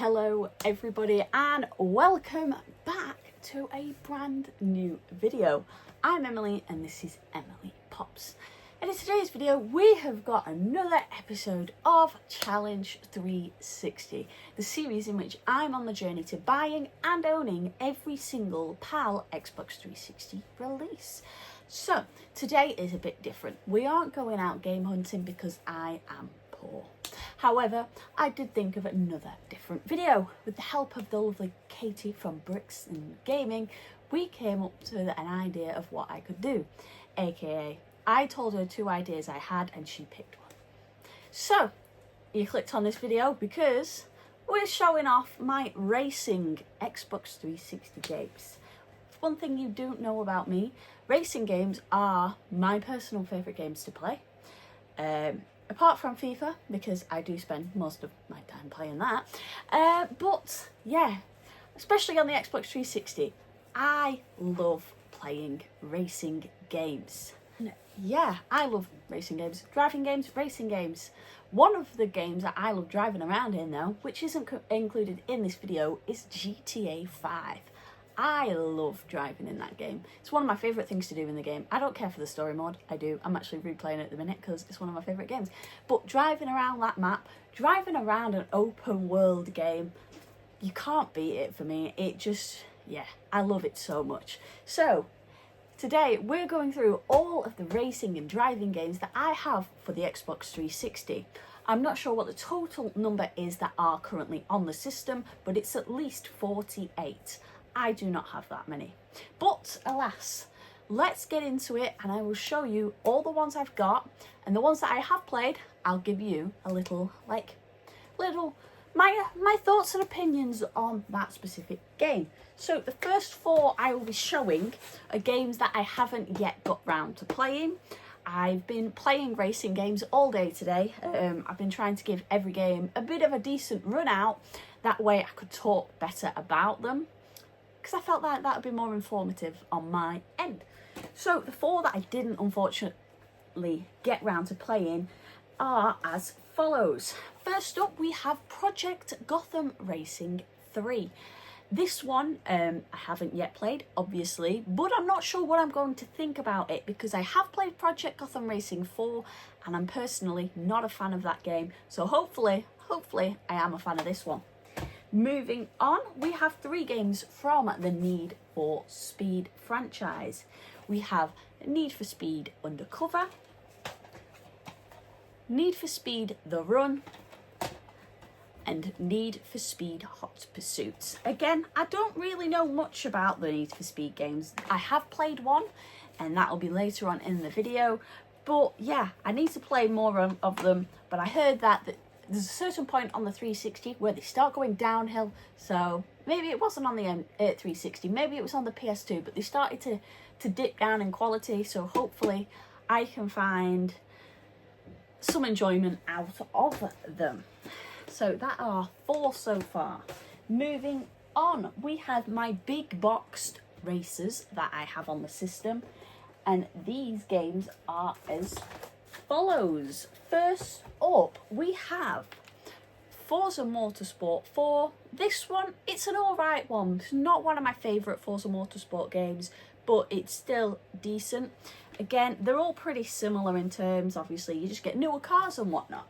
Hello everybody and welcome back to a brand new video. I'm Emily and this is Emily Pops. And in today's video we have got another episode of Challenge 360, the series in which I'm on the journey to buying and owning every single PAL Xbox 360 release. So today is a bit different. We aren't going out game hunting because I am poor. However, I did think of another different video. With the help of the lovely Katie from Bricks and Gaming, we came up to an idea of what I could do, aka I told her 2 ideas I had and she picked one. So you clicked on this video because we're showing off my racing Xbox 360 games. One thing you don't know about me, racing games are my personal favourite games to play. Apart from FIFA, because I do spend most of my time playing that. But yeah, especially on the Xbox 360, I love playing racing games. Yeah, I love racing games, driving games, racing games. One of the games that I love driving around in though, which isn't included in this video, is GTA 5. I love driving in that game. It's one of my favourite things to do in the game. I don't care for the story mode, I do. I'm actually replaying it at the minute because it's one of my favourite games. But driving around that map, driving around an open world game, you can't beat it for me. It just, yeah, I love it so much. So today we're going through all of the racing and driving games that I have for the Xbox 360. I'm not sure what the total number is that are currently on the system, but it's at least 48. I do not have that many. But alas, let's get into it and I will show you all the ones I've got, and the ones that I have played, I'll give you a little my thoughts and opinions on that specific game. So the first 4 I will be showing are games that I haven't yet got round to playing. I've been playing racing games all day today. I've been trying to give every game a bit of a decent run out. That way I could talk better about them, because I felt like that would be more informative on my end. So the 4 that I didn't unfortunately get round to playing are as follows. First up we have Project Gotham Racing 3. This one I haven't yet played, obviously, but I'm not sure what I'm going to think about it because I have played Project Gotham Racing 4 and I'm personally not a fan of that game. So hopefully I am a fan of this one. Moving on, we have 3 games from the Need for Speed franchise. We have Need for Speed Undercover, Need for Speed The Run, and Need for Speed Hot Pursuit. Again, I don't really know much about the Need for Speed games. I have played one, and that will be later on in the video. But yeah, I need to play more of them. But I heard that there's a certain point on the 360 where they start going downhill. So maybe it wasn't on the 360, maybe it was on the PS2, but they started to dip down in quality. So hopefully I can find some enjoyment out of them. So that are 4 so far. Moving on, we have my big boxed races that I have on the system, and these games are as follows. First up we have Forza Motorsport 4. This one, it's an alright one. It's not one of my favourite Forza Motorsport games, but it's still decent. Again, they're all pretty similar in terms, obviously you just get newer cars and whatnot.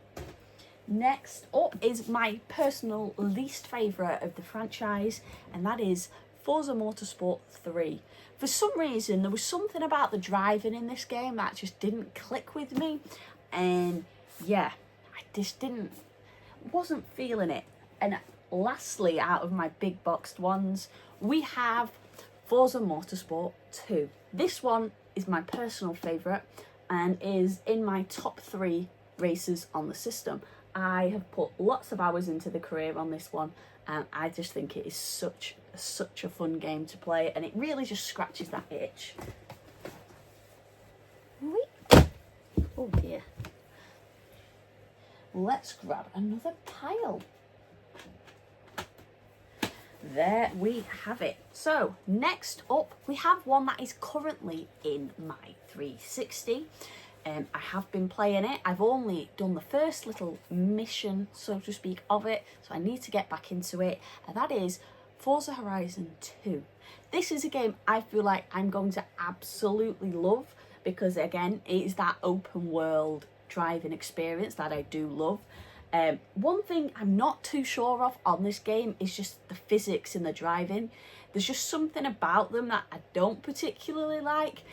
Next up is my personal least favourite of the franchise, and that is Forza Motorsport 3. For some reason, there was something about the driving in this game that just didn't click with me, and yeah, I just wasn't feeling it. And lastly, out of my big boxed ones, we have Forza Motorsport 2. This one is my personal favourite and is in my top 3 races on the system. I have put lots of hours into the career on this one, and I just think it is such a fun game to play, and it really just scratches that itch. Oh dear. Let's grab another pile. There we have it. So next up we have one that is currently in my 360. I have been playing it. I've only done the first little mission, so to speak, of it, so I need to get back into it, and that is Forza Horizon 2. This is a game I feel like I'm going to absolutely love because, again, it is that open world driving experience that I do love. One thing I'm not too sure of on this game is just the physics in the driving. There's just something about them that I don't particularly like.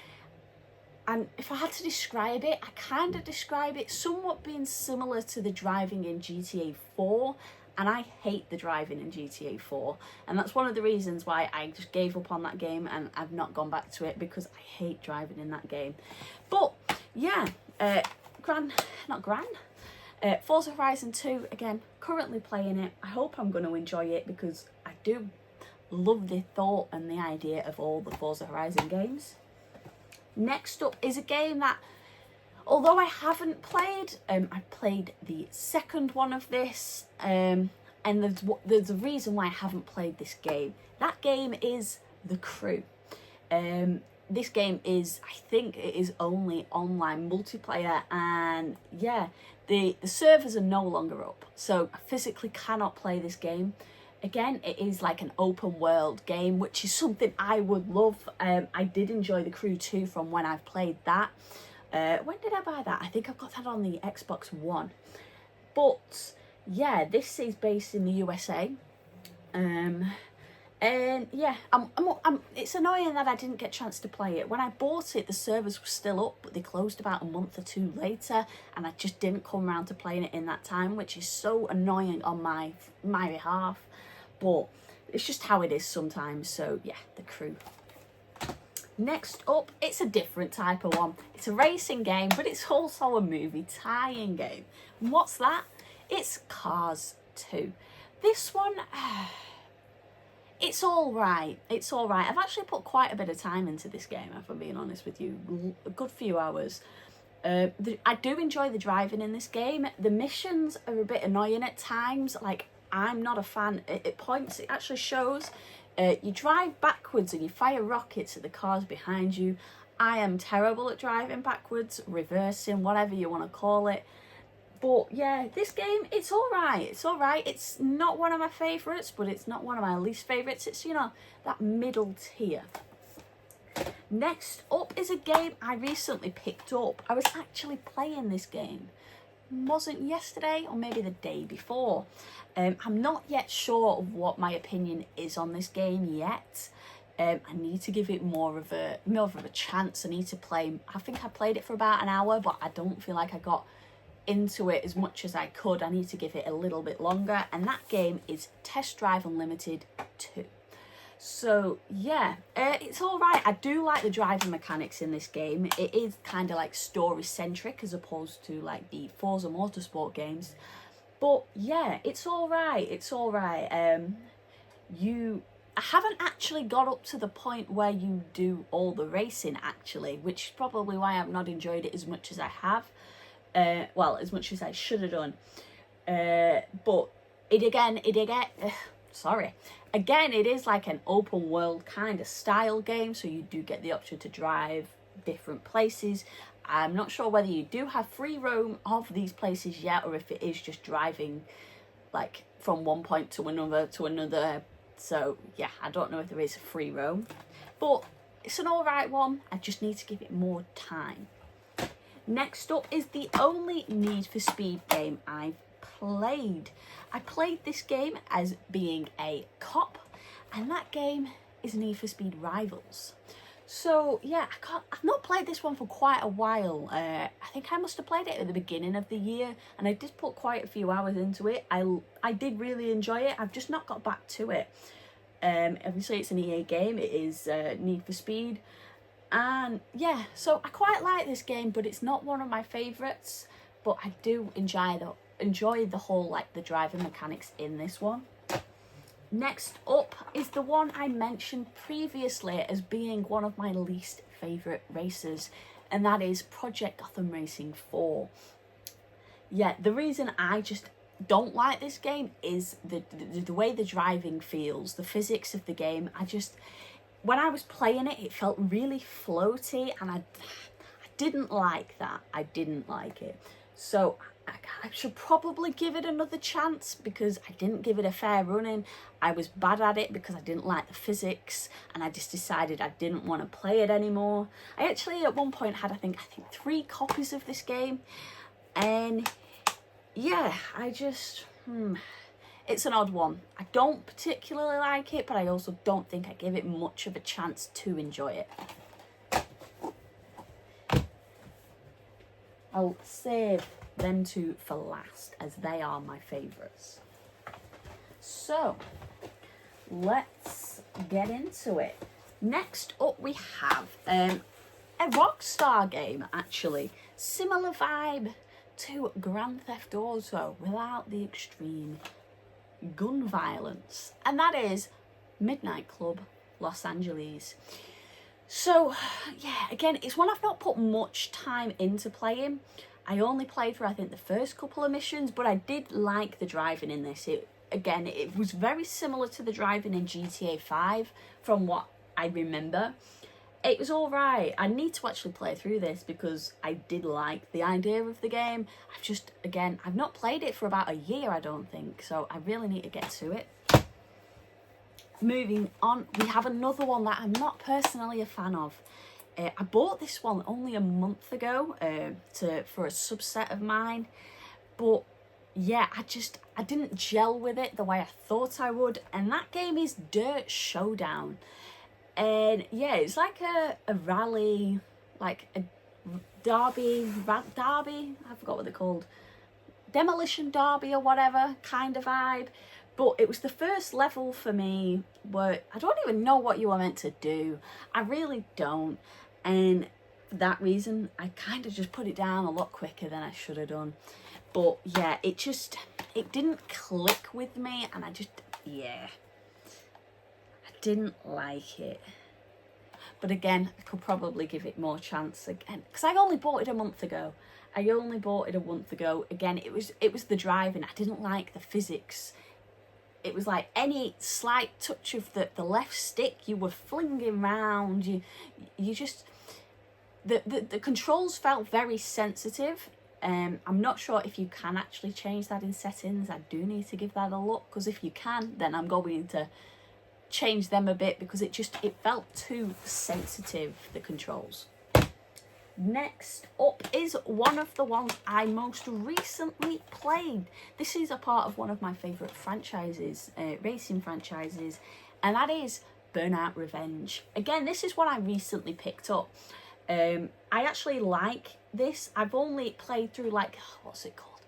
And if I had to describe it, I kind of describe it somewhat being similar to the driving in GTA 4. And I hate the driving in GTA 4. And that's one of the reasons why I just gave up on that game and I've not gone back to it, because I hate driving in that game. But yeah, Forza Horizon 2, again, currently playing it. I hope I'm going to enjoy it because I do love the thought and the idea of all the Forza Horizon games. Next up is a game that, although I haven't played, I played the second one of this, and there's a reason why I haven't played this game. That game is The Crew. This game is, I think it is only online multiplayer, and yeah, the servers are no longer up, so I physically cannot play this game. Again, it is like an open world game, which is something I would love. I did enjoy The Crew 2 from when I've played that. When did I buy that? I think I've got that on the Xbox One. But yeah, this is based in the USA. And yeah, it's annoying that I didn't get a chance to play it. When I bought it, the servers were still up, but they closed about a month or two later, and I just didn't come around to playing it in that time, which is so annoying on my behalf. But it's just how it is sometimes. So yeah, The Crew. Next up, it's a different type of one. It's a racing game, but it's also a movie tie-in game. And what's that? It's Cars 2. This one, it's all right. It's all right. I've actually put quite a bit of time into this game, if I'm being honest with you. A good few hours. I do enjoy the driving in this game. The missions are a bit annoying at times. Like, I'm not a fan. At points, it actually shows you drive backwards and you fire rockets at the cars behind you. I am terrible at driving backwards, reversing, whatever you want to call it. But yeah, this game, it's all right. It's all right. It's not one of my favourites, but it's not one of my least favourites. It's, you know, that middle tier. Next up is a game I recently picked up. I was actually playing this game. Wasn't yesterday or maybe the day before. I'm not yet sure of what my opinion is on this game yet. I need to give it more of a chance. I need to play. I think I played it for about an hour, but I don't feel like I got into it as much as I could. I need to give it a little bit longer, and that game is Test Drive Unlimited 2. So yeah, it's all right. I do like the driving mechanics in this game. It is kind of like story centric as opposed to like the Forza Motorsport games. But yeah, it's all right. It's all right. I haven't actually got up to the point where you do all the racing actually, which is probably why I've not enjoyed it as much as I have. Well, as much as I should have done. But Again, it is like an open world kind of style game, so you do get the option to drive different places. I'm not sure whether you do have free roam of these places yet, or if it is just driving like from one point to another. So yeah, I don't know if there is a free roam, but it's an alright one. I just need to give it more time. Next up is the only Need for Speed game I've played. I played this game as being a cop, and that game is Need for Speed Rivals. So yeah, I've not played this one for quite a while. I think I must have played it at the beginning of the year, and I did put quite a few hours into it. I did really enjoy it. I've just not got back to it. Obviously it's an EA game. It is Need for Speed, and yeah, so I quite like this game, but it's not one of my favourites. But I do enjoy the whole like the driving mechanics in this one. Next up is the one I mentioned previously as being one of my least favourite races, and that is Project Gotham Racing 4. Yeah, the reason I just don't like this game is the way the driving feels, the physics of the game. When I was playing it, it felt really floaty, and I didn't like that. I didn't like it. So I should probably give it another chance because I didn't give it a fair run-in. I was bad at it because I didn't like the physics, and I just decided I didn't want to play it anymore. I actually at one point had I think 3 copies of this game, and yeah, I just it's an odd one. I don't particularly like it, but I also don't think I gave it much of a chance to enjoy it. I'll save them two for last as they are my favourites. So let's get into it. Next up we have a Rockstar game, actually. Similar vibe to Grand Theft Auto without the extreme gun violence, and that is Midnight Club Los Angeles. So yeah, again, it's one I've not put much time into playing. I only played for I think the first couple of missions, but I did like the driving in this. It was very similar to the driving in GTA 5 from what I remember. It was all right. I need to actually play through this because I did like the idea of the game. I've not played it for about a year, I don't think, so I really need to get to it. Moving on, we have another one that I'm not personally a fan of. I bought this one only a month ago for a subset of mine, but yeah, I didn't gel with it the way I thought I would, and that game is Dirt Showdown. And yeah, it's like a rally, like a derby, I forgot what they're called, demolition derby or whatever kind of vibe. But it was the first level for me where I don't even know what you were meant to do. I really don't. And for that reason, I kind of just put it down a lot quicker than I should have done. But yeah, it didn't click with me, and I didn't like it. But again, I could probably give it more chance again because I only bought it a month ago. Again, it was the driving. I didn't like the physics. It was like any slight touch of the left stick, you were flinging round. You just the controls felt very sensitive. I'm not sure if you can actually change that in settings. I do need to give that a look, because if you can, then I'm going to change them a bit, because it felt too sensitive, the controls. Next up is one of the ones I most recently played. This is a part of one of my favourite franchises, racing franchises, and that is Burnout Revenge. Again, this is one I recently picked up. I actually like this. I've only played through, like, what's it called?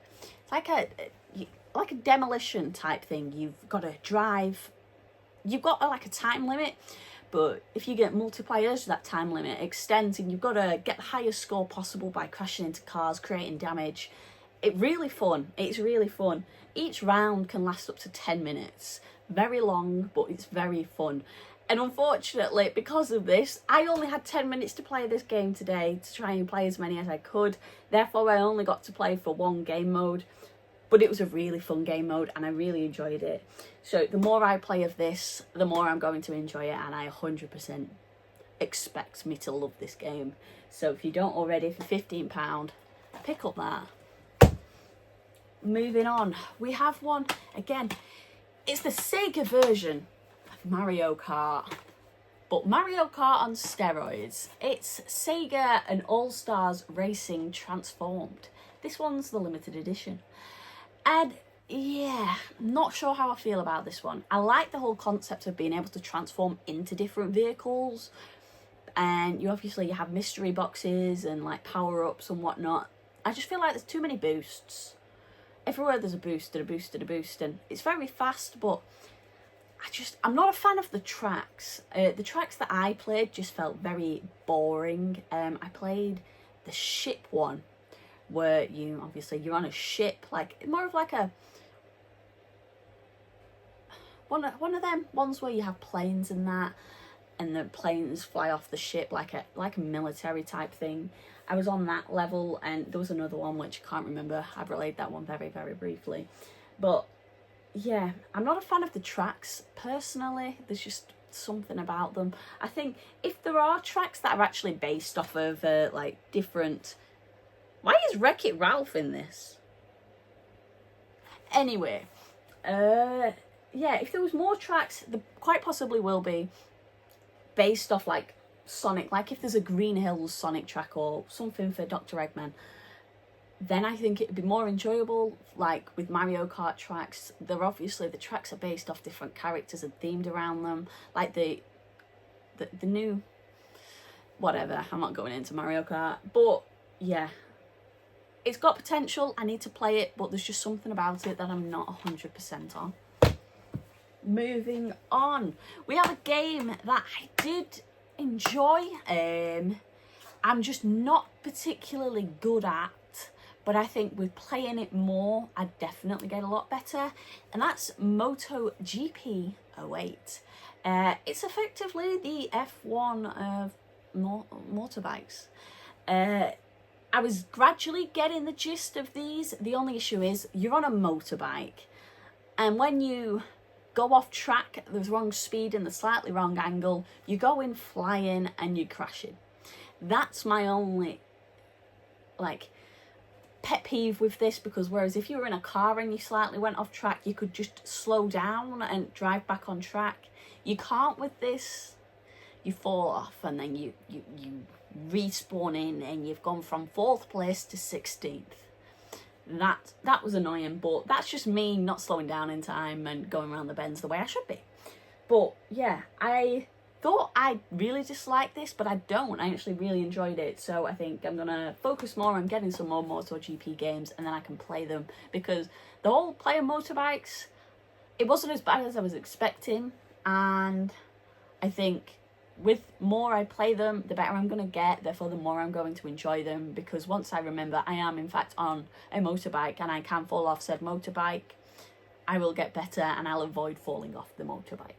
It's like a demolition type thing. You've got to drive. You've got like a time limit, but if you get multiplayers, that time limit extends, and you've got to get the highest score possible by crashing into cars, creating damage. It's really fun. Each round can last up to 10 minutes. Very long, but it's very fun. And unfortunately, because of this, I only had 10 minutes to play this game today to try and play as many as I could. Therefore, I only got to play for one game mode. But it was a really fun game mode, and I really enjoyed it. So the more I play of this, the more I'm going to enjoy it, and I 100% expect me to love this game. So if you don't already, for £15, pick up that. Moving on, we have one, again, it's the Sega version of Mario Kart. But Mario Kart on steroids. It's Sega and All-Stars Racing transformed. This one's the limited edition. And yeah, not sure how I feel about this one. I like the whole concept of being able to transform into different vehicles, and you have mystery boxes and like power-ups and whatnot. I just feel like there's too many boosts. Everywhere there's a boost and a boost and a boost, and it's very fast, but I'm not a fan of the tracks. The tracks that I played just felt very boring. I played the ship one, where you're on a ship, like more of like one of them ones where you have planes and that, and the planes fly off the ship like a military type thing. I was on that level, and there was another one which I can't remember. I relayed that one very, very briefly. But yeah, I'm not a fan of the tracks personally. There's just something about them. I think if there are tracks that are actually based off of like different... Why is Wreck-It Ralph in this? Anyway, yeah, if there was more tracks, there quite possibly will be based off like Sonic, like if there's a Green Hills Sonic track or something for Dr. Eggman, then I think it'd be more enjoyable. Like with Mario Kart tracks, they're obviously, the tracks are based off different characters and themed around them, like the new, whatever, I'm not going into Mario Kart, but yeah, it's got potential. I need to play it, but there's just something about it that I'm not 100% on. Moving on, we have a game that I did enjoy. I'm just not particularly good at, but I think with playing it more, I definitely get a lot better, and that's MotoGP 08. It's effectively the F1 of motorbikes. I was gradually getting the gist of these. The only issue is you're on a motorbike, and when you go off track at the wrong speed and the slightly wrong angle, you go in flying and you're crashing. That's my only like pet peeve with this, because whereas if you were in a car and you slightly went off track, you could just slow down and drive back on track. You can't with this. You fall off and then you respawn in and you've gone from 4th place to 16th. That was annoying, but that's just me not slowing down in time and going around the bends the way I should be. But yeah, I thought I really disliked this, but I don't. I actually really enjoyed it, so I think I'm gonna focus more on getting some more MotoGP games, and then I can play them, because the whole playing motorbikes, it wasn't as bad as I was expecting, and I think with more I play them, the better I'm going to get, therefore the more I'm going to enjoy them, because once I remember I am in fact on a motorbike and I can fall off said motorbike, I will get better and I'll avoid falling off the motorbike.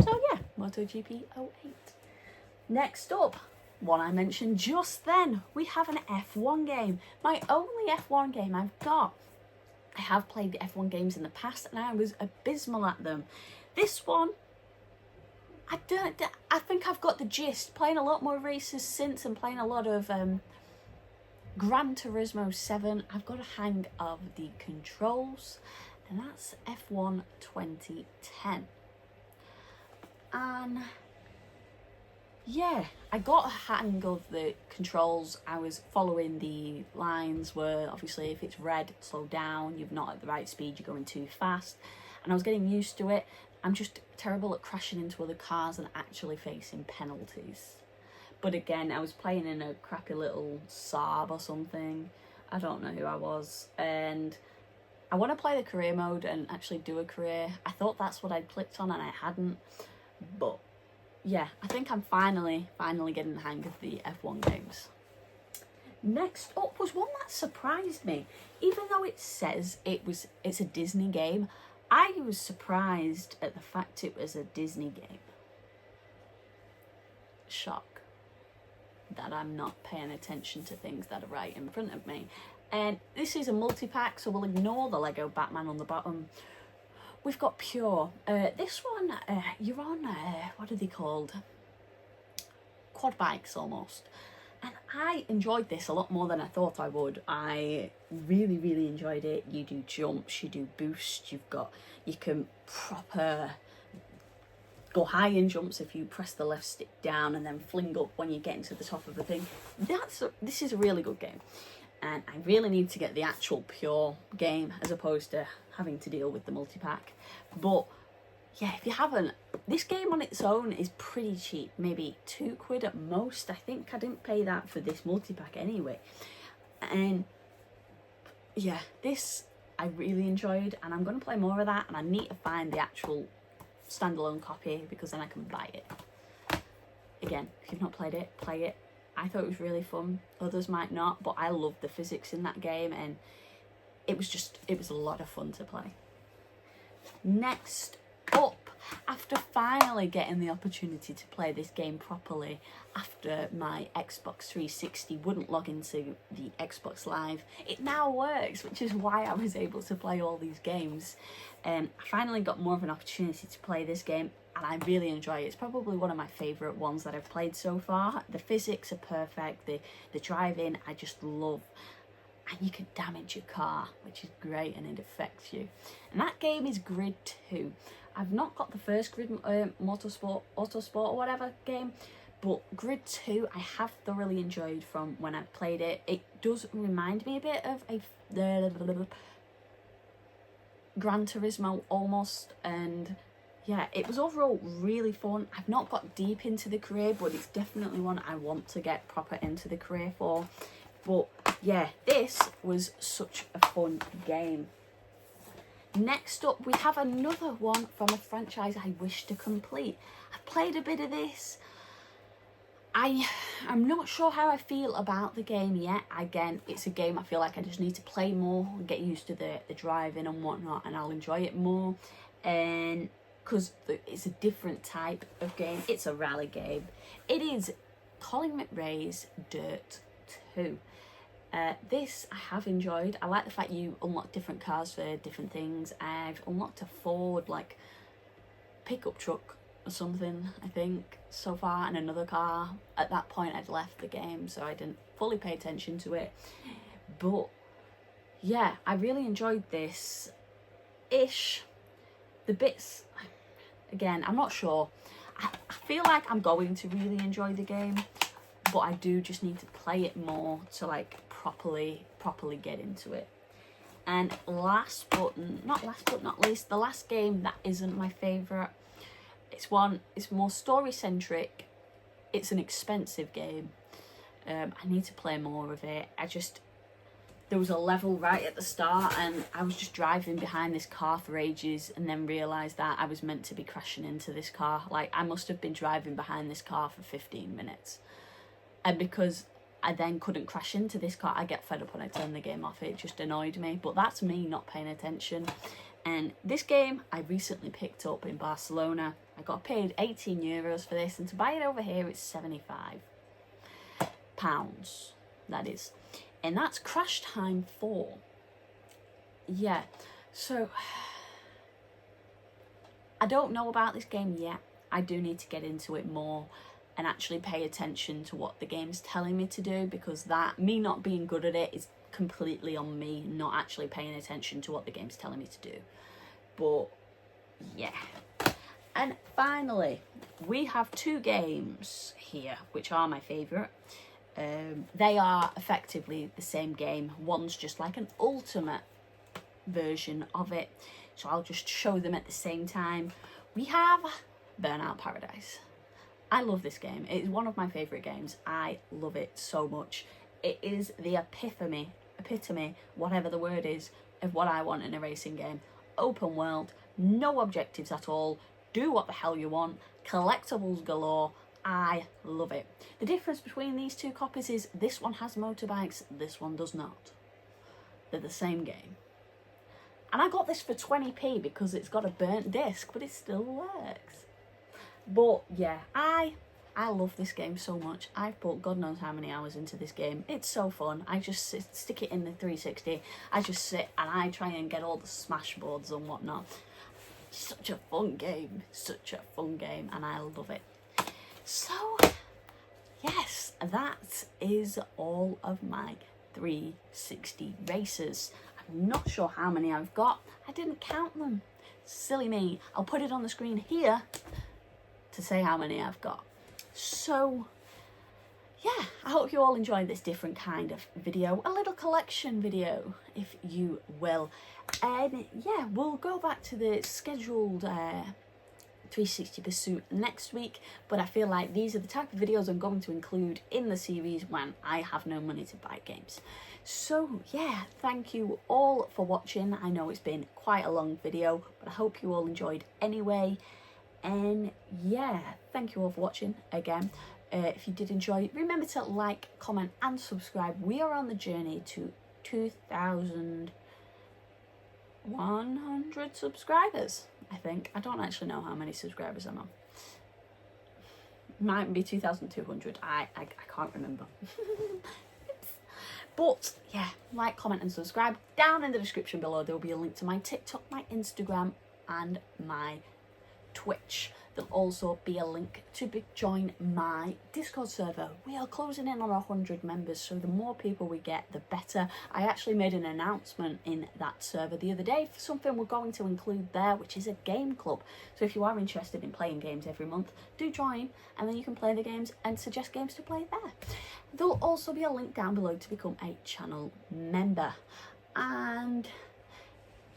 So yeah, MotoGP 08. Next up, one I mentioned just then, we have an F1 game. My only F1 game I've got. I have played F1 games in the past and I was abysmal at them. This one, I think I've got the gist. Playing a lot more races since and playing a lot of Gran Turismo 7, I've got a hang of the controls, and that's F1 2010. And yeah, I got a hang of the controls. I was following the lines where obviously if it's red, slow down, you're not at the right speed, you're going too fast, and I was getting used to it. I'm just terrible at crashing into other cars and actually facing penalties. But again, I was playing in a crappy little Saab or something. I don't know who I was. And I want to play the career mode and actually do a career. I thought that's what I'd clicked on and I hadn't. But yeah, I think I'm finally getting the hang of the F1 games. Next up was one that surprised me. Even though it says it's a Disney game, I was surprised at the fact it was a Disney game. Shock that I'm not paying attention to things that are right in front of me. And this is a multi-pack, so we'll ignore the Lego Batman on the bottom. We've got Pure. This one, you're on, what are they called? Quad bikes almost. And I enjoyed this a lot more than I thought I would. I really enjoyed it. You do jumps, you do boosts, you can proper go high in jumps if you press the left stick down and then fling up when you get into the top of the thing. This is a really good game. And I really need to get the actual Pure game as opposed to having to deal with the multi-pack. But yeah, if you haven't, this game on its own is pretty cheap, maybe £2 at most. I think I didn't pay that for this multi-pack anyway. And yeah, this I really enjoyed, and I'm going to play more of that, and I need to find the actual standalone copy because then I can buy it. Again, if you've not played it, play it. I thought it was really fun. Others might not, but I loved the physics in that game, and it was a lot of fun to play. Next up, after finally getting the opportunity to play this game properly after my Xbox 360 wouldn't log into the Xbox Live, it now works, which is why I was able to play all these games. I finally got more of an opportunity to play this game, and I really enjoy it. It's probably one of my favourite ones that I've played so far. The physics are perfect, the driving I just love, and you can damage your car, which is great, and it affects you. And that game is Grid 2. I've not got the first Grid Motorsport, Autosport or whatever game, but Grid 2 I have thoroughly enjoyed from when I played it. It does remind me a bit of a Gran Turismo almost, and yeah, it was overall really fun. I've not got deep into the career, but it's definitely one I want to get proper into the career for. But yeah, this was such a fun game. Next up, we have another one from a franchise I wish to complete. I've played a bit of this. I'm not sure how I feel about the game yet. Again, it's a game I feel like I just need to play more and get used to the driving and whatnot, and I'll enjoy it more. And because it's a different type of game. It's a rally game. It is Colin McRae's Dirt 2. This I have enjoyed. I like the fact you unlock different cars for different things. I've unlocked a Ford like pickup truck or something, I think, so far, and another car. At that point I'd left the game, so I didn't fully pay attention to it. But yeah, I really enjoyed this ish. The bits, again, I'm not sure. I feel like I'm going to really enjoy the game, but I do just need to play it more to like properly get into it. And last but not least, the last game that isn't my favourite. It's more story centric. It's an expensive game. I need to play more of it. There was a level right at the start, and I was just driving behind this car for ages, and then realised that I was meant to be crashing into this car. Like, I must have been driving behind this car for 15 minutes. And because I then couldn't crash into this car, I get fed up and I turn the game off. It just annoyed me. But that's me not paying attention. And this game I recently picked up in Barcelona. I got paid €18 for this, and to buy it over here it's £75. That is. And that's Crash Time 4. Yeah, so I don't know about this game yet. I do need to get into it more and actually pay attention to what the game's telling me to do, because me not being good at it is completely on me not actually paying attention to what the game's telling me to do. But yeah. And finally, we have two games here which are my favourite. They are effectively the same game. One's just like an ultimate version of it, so I'll just show them at the same time. We have Burnout Paradise. I love this game. It's one of my favourite games. I love it so much. It is the epitome, whatever the word is, of what I want in a racing game. Open world, no objectives at all, do what the hell you want, collectibles galore. I love it. The difference between these two copies is this one has motorbikes, this one does not. They're the same game. And I got this for 20p because it's got a burnt disc, but it still works. But yeah, I love this game so much. I've put God knows how many hours into this game. It's so fun. I just stick it in the 360. I just sit and I try and get all the smash boards and whatnot. Such a fun game. Such a fun game, and I love it. So, yes, that is all of my 360 races. I'm not sure how many I've got. I didn't count them. Silly me. I'll put it on the screen here to say how many I've got. So, yeah, I hope you all enjoyed this different kind of video. A little collection video, if you will. And yeah, we'll go back to the scheduled 360 pursuit next week, but I feel like these are the type of videos I'm going to include in the series when I have no money to buy games. So yeah, thank you all for watching. I know it's been quite a long video, but I hope you all enjoyed anyway. And yeah, thank you all for watching again. If you did enjoy, remember to like, comment and subscribe. We are on the journey to 2,000 100 subscribers, I think. I don't actually know how many subscribers I'm on. Might be 2,200. I can't remember. But yeah, like, comment and subscribe. Down in the description below there will be a link to my TikTok, my Instagram and my Twitch. There'll also be a link to join my Discord server. We are closing in on 100 members, so the more people we get, the better. I actually made an announcement in that server the other day for something we're going to include there, which is a game club. So if you are interested in playing games every month, do join, and then you can play the games and suggest games to play there. There'll also be a link down below to become a channel member. And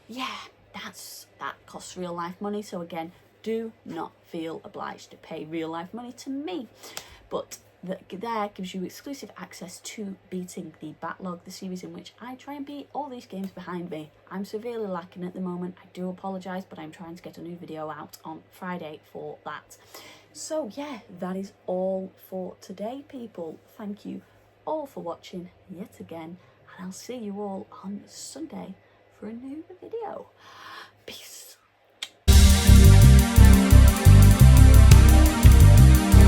yeah, that costs real life money, so again, do not feel obliged to pay real life money to me, but there gives you exclusive access to Beating the Backlog, the series in which I try and beat all these games behind me. I'm severely lacking at the moment, I do apologise, but I'm trying to get a new video out on Friday for that. So yeah, that is all for today, people. Thank you all for watching yet again, and I'll see you all on Sunday for a new video. Peace.